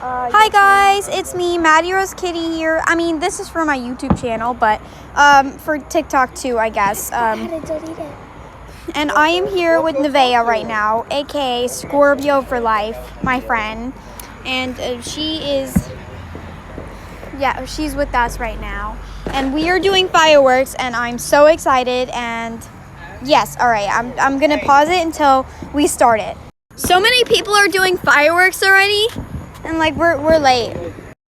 Hi guys, it's me, Maddie Rose Kitty here. I mean, this is for my YouTube channel, but for TikTok too, I guess. And I am here with Nevaeh right now, aka Scorpio for life, my friend. And she's with us right now. And we are doing fireworks, and I'm so excited. And yes, all right, I'm gonna pause it until we start it. So many people are doing fireworks already. And like we're late.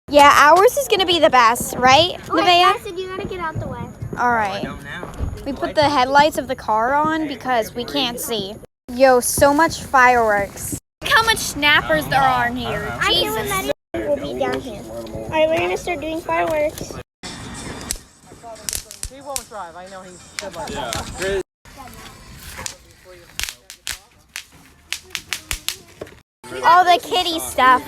Yeah, ours is gonna be the best, right, Nevaeh? Wait, you gotta get out the way. All right. We put the headlights of the car on because we can't see. Yo, so much fireworks. Look how much snappers there are in here. Jesus. We'll be down here. All right, we're gonna start doing fireworks. He won't drive. I know he's good like that. All the kitty stuff.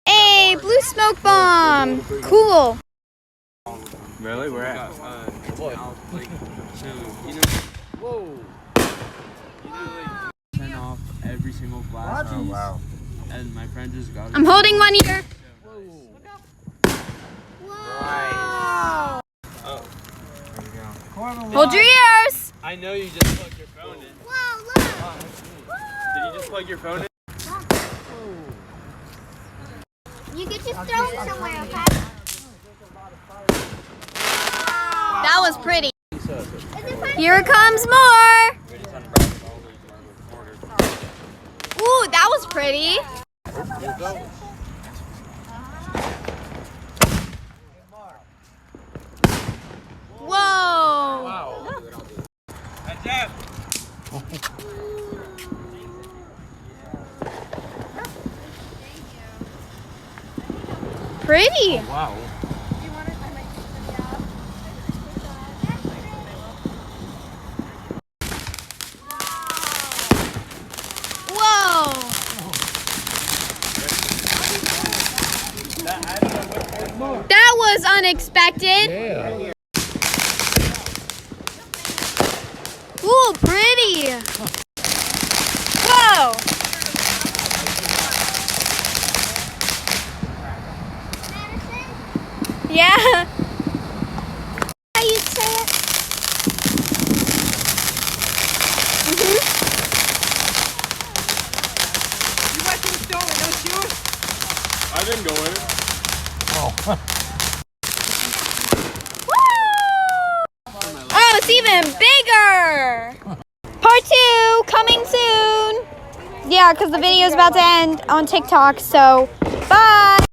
Hey, blue smoke bomb. Cool. Really? Where at? Whoa! Turn off every single flash. Oh, wow. And my friend just got it. I'm holding one here. Wow. Oh. There you go. Hold your ears. I know you just plugged your phone in. Wow, look. Did you just plug your phone in? You could just throw them somewhere, okay? That was pretty. Here comes more. Ooh, that was pretty. Whoa. Pretty. Wow. Whoa. That was unexpected. Yeah. Ooh, pretty. Whoa. Yeah. How you say it? You went to the store with no shoes? I didn't go in. Oh. Woo! Oh, it's even bigger. Part 2 coming soon. Yeah, because the video is about to end on TikTok. So, bye.